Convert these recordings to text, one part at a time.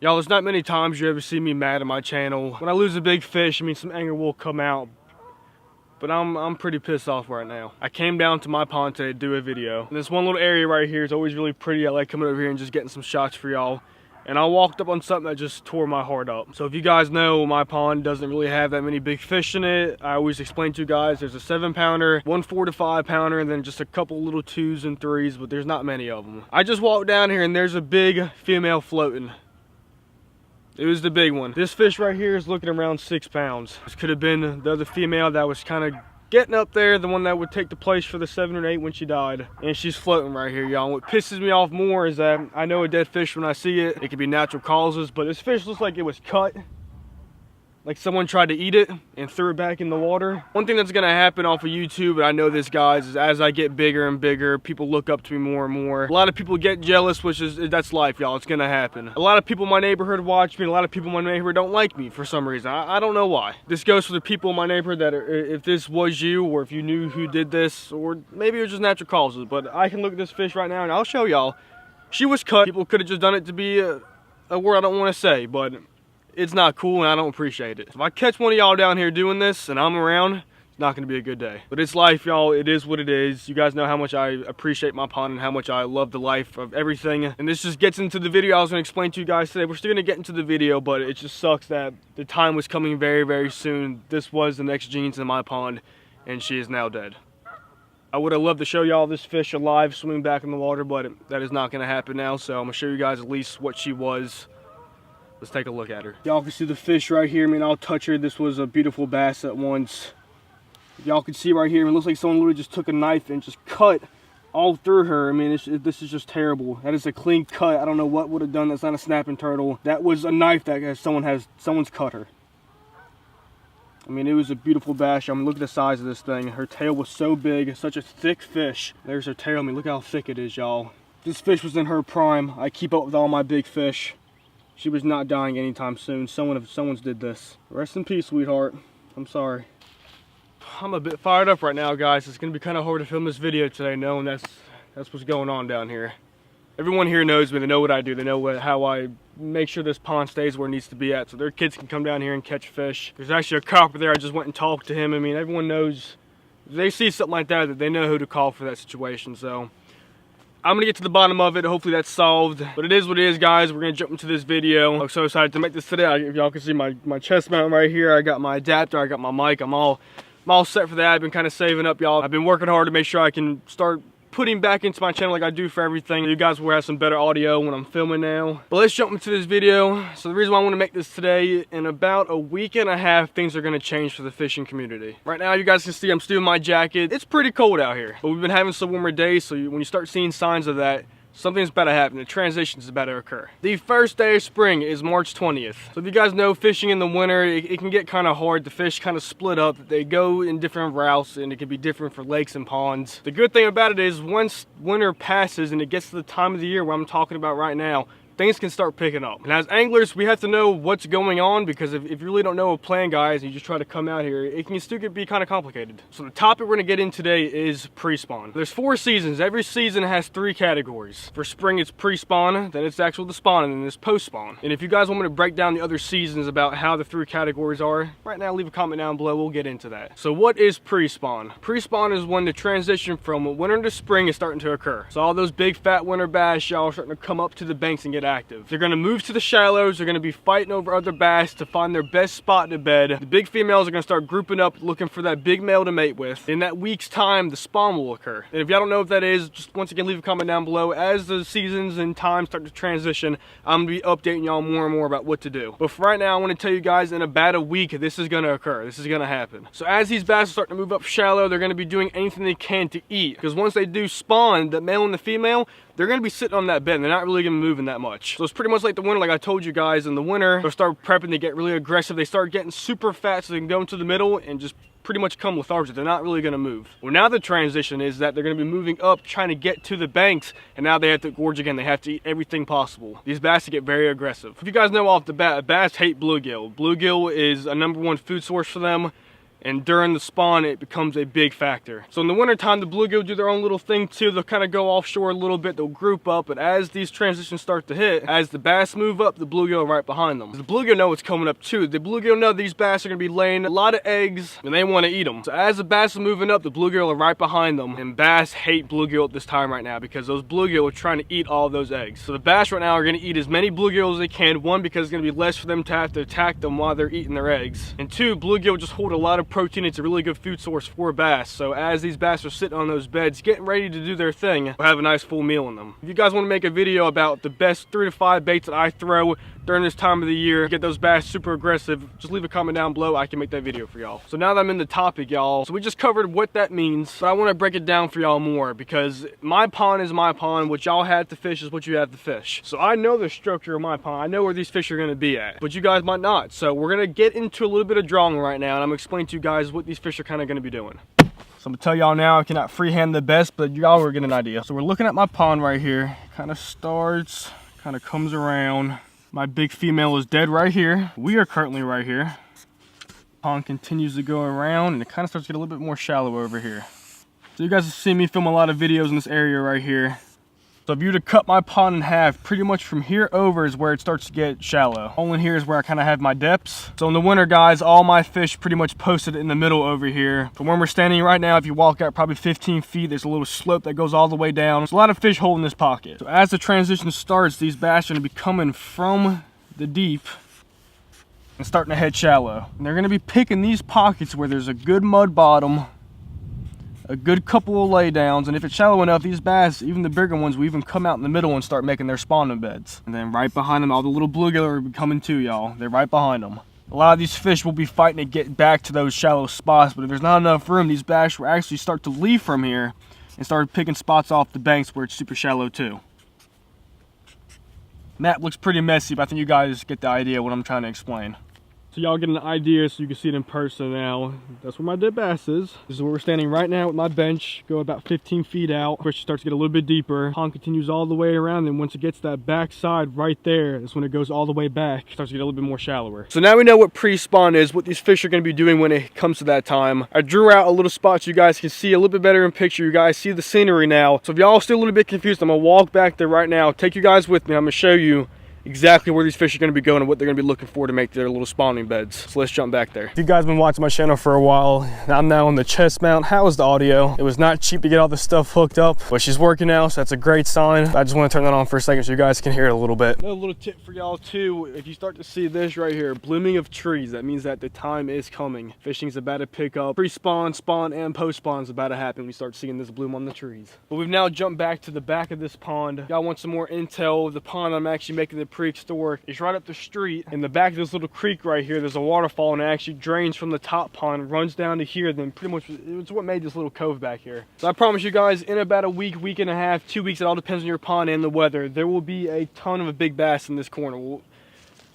Y'all, there's not many times you ever see me mad at my channel. When I lose a big fish, I mean, some anger will come out. But I'm pretty pissed off right now. I came down to my pond today to do a video. And this one little area right here is always really pretty. I like coming over here and just getting some shots for y'all. And I walked up on something that just tore my heart up. So if you guys know, my pond doesn't really have that many big fish in it. I always explain to you guys, there's a 7-pounder, one 4 to 5 pounder, and then just a couple little 2s and 3s, but there's not many of them. I just walked down here and there's a big female floating. It was the big one. This fish right here is looking around 6 pounds. This could have been the other female that was kind of getting up there, the one that would take the place for the 7 or 8 when she died. And she's floating right here, y'all. What pisses me off more is that I know a dead fish when I see it. It could be natural causes, but this fish looks like it was cut. Like someone tried to eat it and threw it back in the water. One thing that's gonna happen off of YouTube, and I know this, guys, is as I get bigger and bigger, people look up to me more and more. A lot of people get jealous, that's life, y'all. It's gonna happen. A lot of people in my neighborhood watch me, and a lot of people in my neighborhood don't like me for some reason. I don't know why. This goes for the people in my neighborhood that if this was you, or if you knew who did this, or maybe it was just natural causes, but I can look at this fish right now and I'll show y'all. She was cut. People could have just done it to be a word I don't want to say, but it's not cool and I don't appreciate it. If I catch one of y'all down here doing this and I'm around, it's not gonna be a good day. But it's life, y'all. It is what it is. You guys know how much I appreciate my pond and how much I love the life of everything. And this just gets into the video I was gonna explain to you guys today. We're still gonna get into the video, but it just sucks that the time was coming very, very soon. This was the next Jeans in my pond, and she is now dead. I would have loved to show y'all this fish alive swimming back in the water, but that is not gonna happen now. So I'm gonna show you guys at least what she was. Let's take a look at her. Y'all can see the fish right here. I mean, I'll touch her. This was a beautiful bass at once. Y'all can see right here, it looks like someone literally just took a knife and just cut all through her. I mean, this is just terrible. That is a clean cut. I don't know what would have done. That's not a snapping turtle. That was a knife that someone's cut her. I mean, it was a beautiful bass. I mean, look at the size of this thing. Her tail was so big, such a thick fish. There's her tail. I mean, look how thick it is, y'all. This fish was in her prime. I keep up with all my big fish. She was not dying anytime soon. Someone's did this. Rest in peace, sweetheart. I'm sorry. I'm a bit fired up right now, guys. It's gonna be kind of hard to film this video today, knowing that's what's going on down here. Everyone here knows me. They know what I do. They know how I make sure this pond stays where it needs to be at, so their kids can come down here and catch fish. There's actually a copper there. I just went and talked to him. I mean, everyone knows. If they see something like that they know who to call for that situation. So I'm gonna get to the bottom of it. Hopefully that's solved. But it is what it is, guys. We're gonna jump into this video. I'm so excited to make this today. If y'all can see my chest mount right here, I got my adapter, I got my mic. I'm all set for that. I've been kind of saving up, y'all. I've been working hard to make sure I can start putting back into my channel like I do for everything. You guys will have some better audio when I'm filming now. But let's jump into this video. So the reason why I want to make this today, in about a week and a half, things are going to change for the fishing community. Right now, you guys can see I'm still in my jacket. It's pretty cold out here, but we've been having some warmer days, so when you start seeing signs of that, something's about to happen. The transition is about to occur. The first day of spring is March 20th. So if you guys know, fishing in the winter, it can get kind of hard. The fish kind of split up. They go in different routes, and it can be different for lakes and ponds. The good thing about it is once winter passes and it gets to the time of the year where I'm talking about right now, things can start picking up. And as anglers, we have to know what's going on, because if you really don't know a plan, guys, and you just try to come out here, it can still be kind of complicated. So the topic we're gonna get in today is pre-spawn. There's 4 seasons. Every season has 3 categories. For spring, it's pre-spawn, then it's actual the spawn, and then there's post-spawn. And if you guys want me to break down the other seasons about how the 3 categories are, right now, leave a comment down below. We'll get into that. So what is pre-spawn? Pre-spawn is when the transition from winter to spring is starting to occur. So all those big fat winter bass, y'all, are starting to come up to the banks and get active. They're going to move to the shallows. They're going to be fighting over other bass to find their best spot to bed. The big females are going to start grouping up, looking for that big male to mate with. In that week's time, the spawn will occur. And if y'all don't know what that is, just once again, leave a comment down below. As the seasons and times start to transition, I'm going to be updating y'all more and more about what to do. But for right now, I want to tell you guys, in about a week, this is going to occur. This is going to happen. So as these bass start to move up shallow, they're going to be doing anything they can to eat. Because once they do spawn, the male and the female, they're going to be sitting on that bed, and they're not really going to be moving that much. So it's pretty much like the winter. Like I told you guys, in the winter, they'll start prepping, they get really aggressive, they start getting super fat so they can go into the middle and just pretty much come lethargic. They're not really going to move. Well, now the transition is that they're going to be moving up, trying to get to the banks, and now they have to gorge again. They have to eat everything possible. These bass get very aggressive. If you guys know off the bat, bass hate bluegill. Bluegill is a #1 food source for them. And during the spawn, it becomes a big factor. So in the wintertime, the bluegill do their own little thing too. They'll kind of go offshore a little bit, they'll group up, but as these transitions start to hit, as the bass move up, the bluegill are right behind them. The bluegill know what's coming up too. The bluegill know these bass are gonna be laying a lot of eggs and they wanna eat them. So as the bass are moving up, the bluegill are right behind them. And bass hate bluegill at this time right now because those bluegill are trying to eat all of those eggs. So the bass right now are gonna eat as many bluegill as they can. One, because it's gonna be less for them to have to attack them while they're eating their eggs. And two, bluegill just hold a lot of protein. It's a really good food source for bass. So as these bass are sitting on those beds, getting ready to do their thing, we'll have a nice full meal in them. If you guys wanna make a video about the best 3 to 5 baits that I throw during this time of the year, get those bass super aggressive, just leave a comment down below. I can make that video for y'all. So now that I'm in the topic, y'all, so we just covered what that means, but I want to break it down for y'all more because my pond is my pond. What y'all have to fish is what you have to fish. So I know the structure of my pond. I know where these fish are going to be at, but you guys might not. So we're going to get into a little bit of drawing right now, and I'm going to explain to you guys what these fish are kind of going to be doing. So I'm gonna tell y'all now, I cannot freehand the best, but y'all will get an idea. So we're looking at my pond right here. Kind of starts, kind of comes around. My big female is dead right here. We are currently right here. Pond continues to go around and it kind of starts to get a little bit more shallow over here. So you guys have seen me film a lot of videos in this area right here. So if you were to cut my pond in half, pretty much from here over is where it starts to get shallow. All in here is where I kind of have my depths. So in the winter, guys, all my fish pretty much posted in the middle over here. From where we're standing right now, if you walk out probably 15 feet, there's a little slope that goes all the way down. There's a lot of fish holding this pocket. So as the transition starts, these bass are gonna be coming from the deep and starting to head shallow. And they're gonna be picking these pockets where there's a good mud bottom, a good couple of laydowns, and if it's shallow enough, these bass, even the bigger ones, will even come out in the middle and start making their spawning beds. And then right behind them, all the little bluegill are coming too, y'all. They're right behind them. A lot of these fish will be fighting to get back to those shallow spots, but if there's not enough room, these bass will actually start to leave from here and start picking spots off the banks where it's super shallow too. Map looks pretty messy, but I think you guys get the idea of what I'm trying to explain. So y'all get an idea so you can see it in person now. That's where my dead bass is. This is where we're standing right now with my bench. Go about 15 feet out. Fish starts to get a little bit deeper. Pond continues all the way around, and once it gets that back side right there, that's when it goes all the way back. It starts to get a little bit more shallower. So now we know what pre-spawn is, what these fish are going to be doing when it comes to that time. I drew out a little spot so you guys can see a little bit better in picture. You guys see the scenery now. So if y'all are still a little bit confused, I'm going to walk back there right now. Take you guys with me. I'm going to show you exactly where these fish are going to be going and what they're going to be looking for to make their little spawning beds. So let's jump back there. If you guys have been watching my channel for a while, I'm now on the chest mount. How is the audio? It was not cheap to get all this stuff hooked up, but she's working now, so that's a great sign. I just want to turn that on for a second so you guys can hear it a little bit. Another little tip for y'all too, if you start to see this right here, blooming of trees, that means that the time is coming. Fishing's about to pick up. Pre-spawn, spawn, and post-spawn is about to happen. We start seeing this bloom on the trees. But we've now jumped back to the back of this pond. Y'all want some more intel? The pond I'm actually making the pre store is right up the street. In the back of this little creek right here, there's a waterfall, and it actually drains from the top pond, runs down to here, then pretty much it's what made this little cove back here. So I promise you guys, in about a week, week and a half, 2 weeks, it all depends on your pond and the weather, there will be a ton of a big bass in this corner.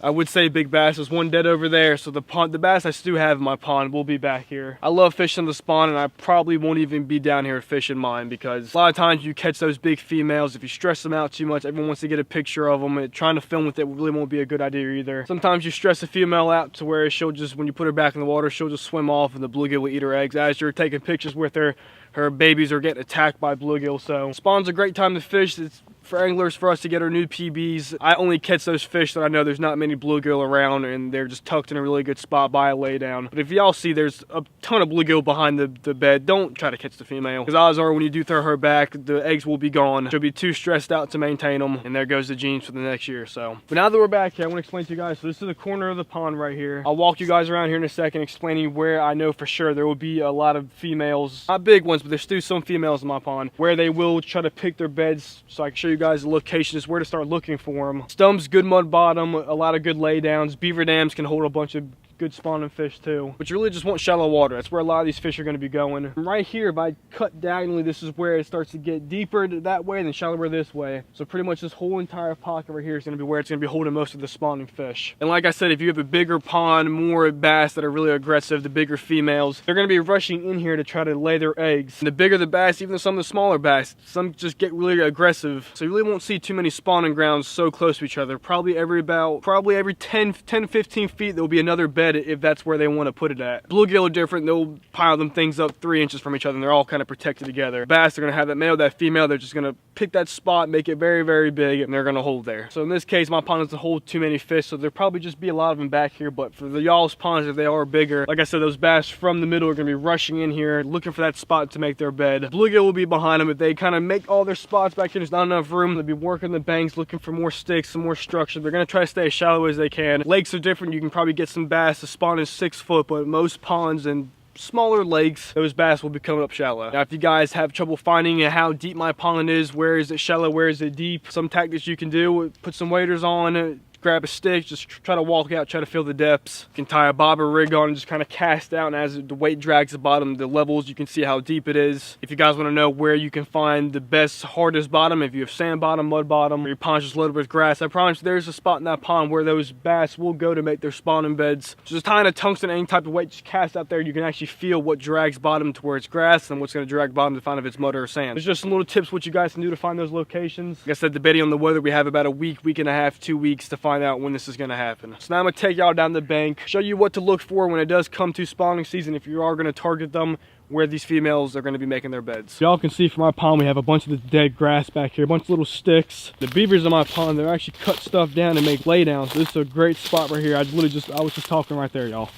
I would say big bass. There's one dead over there, so the bass I still have in my pond will be back here. I love fishing the spawn, and I probably won't even be down here fishing mine because a lot of times you catch those big females. If you stress them out too much, everyone wants to get a picture of them, and trying to film with it really won't be a good idea either. Sometimes you stress a female out to where she'll just, when you put her back in the water, she'll just swim off and the bluegill will eat her eggs as you're taking pictures with her. Her babies are getting attacked by bluegill. So spawn's a great time to fish. It's for anglers, for us to get our new PBs. I only catch those fish that I know there's not many bluegill around and they're just tucked in a really good spot by a laydown. But if y'all see there's a ton of bluegill behind the bed, don't try to catch the female, because odds are when you do throw her back, the eggs will be gone. She'll be too stressed out to maintain them, and there goes the genes for the next year. So, but now that we're back here, I want to explain to you guys. So this is the corner of the pond right here. I'll walk you guys around here in a second, explaining where I know for sure there will be a lot of females, not big ones, but there's still some females in my pond where they will try to pick their beds. So I can show you guys the location, is where to start looking for them. Stumps, good mud bottom, a lot of good laydowns. Beaver dams can hold a bunch of good spawning fish too, but you really just want shallow water. That's where a lot of these fish are going to be going. And right here, if I cut diagonally, this is where it starts to get deeper that way and then shallower this way. So pretty much this whole entire pocket right here is going to be where it's going to be holding most of the spawning fish. And like I said, if you have a bigger pond, more bass that are really aggressive, the bigger females, they're going to be rushing in here to try to lay their eggs. And the bigger the bass, even some of the smaller bass, some just get really aggressive. So you really won't see too many spawning grounds so close to each other. Probably every 10 15 feet there will be another bed bed if that's where they want to put it at. Bluegill are different. They'll pile them things up 3 inches from each other, and they're all kind of protected together. Bass, they're gonna have that male, that female. They're just gonna pick that spot, make it very, very big, and they're gonna hold there. So in this case, my pond doesn't hold too many fish, so there'll probably just be a lot of them back here. But for the y'all's ponds, if they are bigger, like I said, those bass from the middle are gonna be rushing in here, looking for that spot to make their bed. Bluegill will be behind them. If they kind of make all their spots back here, there's not enough room, they'll be working the banks, looking for more sticks, some more structure. They're gonna try to stay as shallow as they can. Lakes are different. You can probably get some bass to spawn in 6 foot, but most ponds and smaller lakes, those bass will be coming up shallow. Now, if you guys have trouble finding how deep my pond is, where is it shallow, where is it deep, some tactics you can do: put some waders on, grab a stick, just try to walk out, try to feel the depths. You can tie a bobber rig on and just kind of cast out, and as the weight drags the bottom, the levels, you can see how deep it is. If you guys want to know where you can find the best, hardest bottom, if you have sand bottom, mud bottom, or your pond's just loaded with grass, I promise there's a spot in that pond where those bass will go to make their spawning beds. Just tying a tungsten, any type of weight, just cast out there, you can actually feel what drags bottom to where it's grass and what's going to drag bottom to find if it's mud or sand. There's just some little tips what you guys can do to find those locations. Like I said, debating on the weather, we have about a week, week and a half, 2 weeks to find out when this is going to happen. So now I'm going to take y'all down the bank, show you what to look for when it does come to spawning season, if you are going to target them, where these females are going to be making their beds. Y'all can see from my pond, we have a bunch of the dead grass back here, a bunch of little sticks. The beavers in my pond, they're actually cut stuff down and make laydowns. So this is a great spot right here. I was just talking right there, y'all.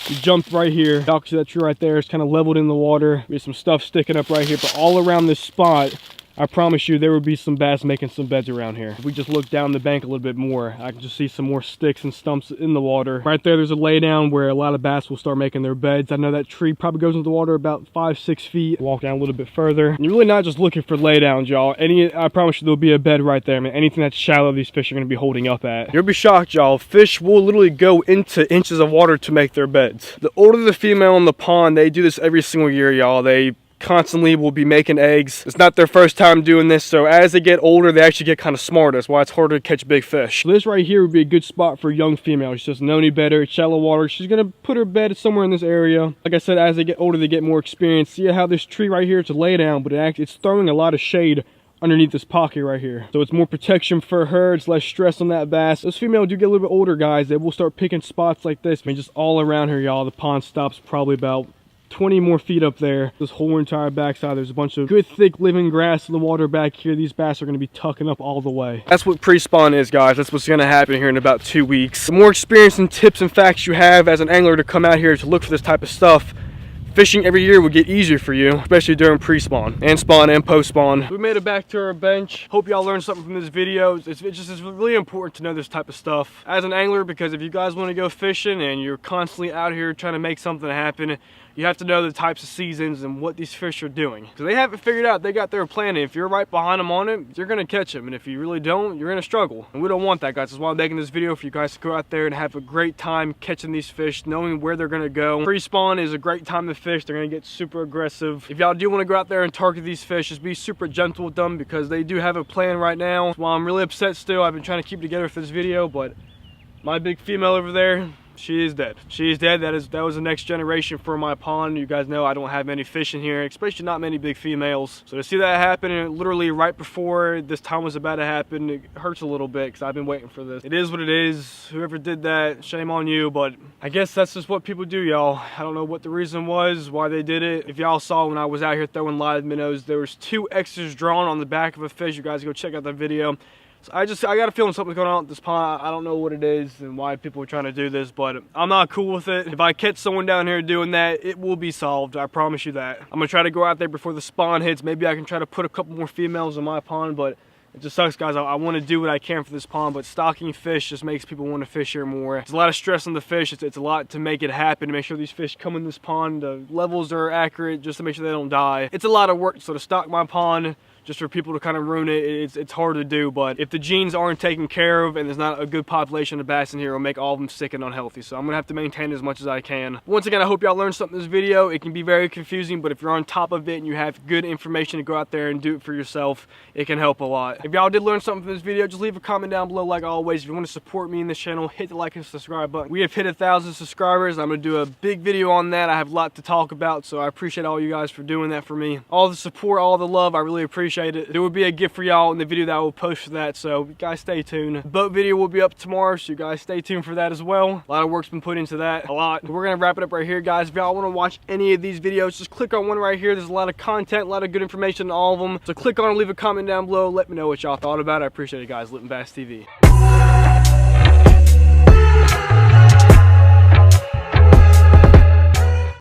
You jumped right here. Y'all can see that tree right there. It's kind of leveled in the water. There's some stuff sticking up right here, but all around this spot, I promise you there would be some bass making some beds around here. If we just look down the bank a little bit more, I can just see some more sticks and stumps in the water. Right there, there's a laydown where a lot of bass will start making their beds. I know that tree probably goes into the water about 5-6 feet. Walk down a little bit further. And you're really not just looking for laydowns, y'all. I promise you there'll be a bed right there. I mean, anything that's shallow, these fish are gonna be holding up at. You'll be shocked, y'all. Fish will literally go into inches of water to make their beds. The older the female in the pond, they do this every single year, y'all. They constantly will be making eggs. It's not their first time doing this, so as they get older, they actually get kind of smarter. That's why it's harder to catch big fish. So this right here would be a good spot for a young female. She doesn't know any better. It's shallow water. She's gonna put her bed somewhere in this area. Like I said, as they get older, they get more experience. See how this tree right here, it's a lay down, but it's throwing a lot of shade underneath this pocket right here. So it's more protection for her. It's less stress on that bass. Those females do get a little bit older, guys. They will start picking spots like this. I mean, just all around here, y'all. The pond stops probably about 20 more feet up there. This whole entire backside, there's a bunch of good thick living grass in the water back here. These bass are going to be tucking up all the way. That's what pre-spawn is, guys. That's what's going to happen here in about 2 weeks. The more experience and tips and facts you have as an angler to come out here to look for this type of stuff, fishing every year will get easier for you, especially during pre-spawn and spawn and post-spawn. We made it back to our bench. Hope y'all learned something from this video. It's really important to know this type of stuff as an angler, because if you guys want to go fishing and you're constantly out here trying to make something happen, you have to know the types of seasons and what these fish are doing. Because they have it figured out. They got their plan. If you're right behind them on it, you're going to catch them. And if you really don't, you're going to struggle. And we don't want that, guys. That's why I'm making this video, for you guys to go out there and have a great time catching these fish, knowing where they're going to go. Pre-spawn is a great time to fish. They're going to get super aggressive. If y'all do want to go out there and target these fish, just be super gentle with them, because they do have a plan right now. That's why I'm really upset still. I've been trying to keep it together for this video, but my big female over there, she is dead. She is dead. That was the next generation for my pond. You guys know I don't have many fish in here, especially not many big females. So to see that happen, and literally right before this time was about to happen, it hurts a little bit, because I've been waiting for this. It is what it is. Whoever did that, shame on you, but I guess that's just what people do, y'all. I don't know what the reason was, why they did it. If y'all saw when I was out here throwing live minnows, there was 2 X's drawn on the back of a fish. You guys go check out that video. So I got a feeling something's going on with this pond. I don't know what it is and why people are trying to do this, but I'm not cool with it. If I catch someone down here doing that, it will be solved. I promise you that. I'm gonna try to go out there before the spawn hits. Maybe I can try to put a couple more females in my pond, but it just sucks, guys. I want to do what I can for this pond, but stocking fish just makes people want to fish here more. It's a lot of stress on the fish. It's a lot to make it happen, to make sure these fish come in this pond, the levels are accurate, just to make sure they don't die. It's a lot of work. So to stock my pond, just for people to kind of ruin it, it's hard to do. But if the genes aren't taken care of and there's not a good population of bass in here, it'll make all of them sick and unhealthy. So I'm gonna have to maintain as much as I can. Once again, I hope y'all learned something in this video. It can be very confusing, but if you're on top of it and you have good information to go out there and do it for yourself, it can help a lot. If y'all did learn something from this video, just leave a comment down below like always. If you want to support me in this channel, hit the like and subscribe button. We have hit 1,000 subscribers. I'm going to do a big video on that. I have a lot to talk about, so I appreciate all you guys for doing that for me. All the support, all the love, I really appreciate it. There will be a gift for y'all in the video that I will post for that, so you guys stay tuned. The boat video will be up tomorrow, so you guys stay tuned for that as well. A lot of work's been put into that, a lot. We're going to wrap it up right here, guys. If y'all want to watch any of these videos, just click on one right here. There's a lot of content, a lot of good information in all of them. So click on and leave a comment down below. Let me know what y'all thought about it. I appreciate it, guys. Litton Bass TV.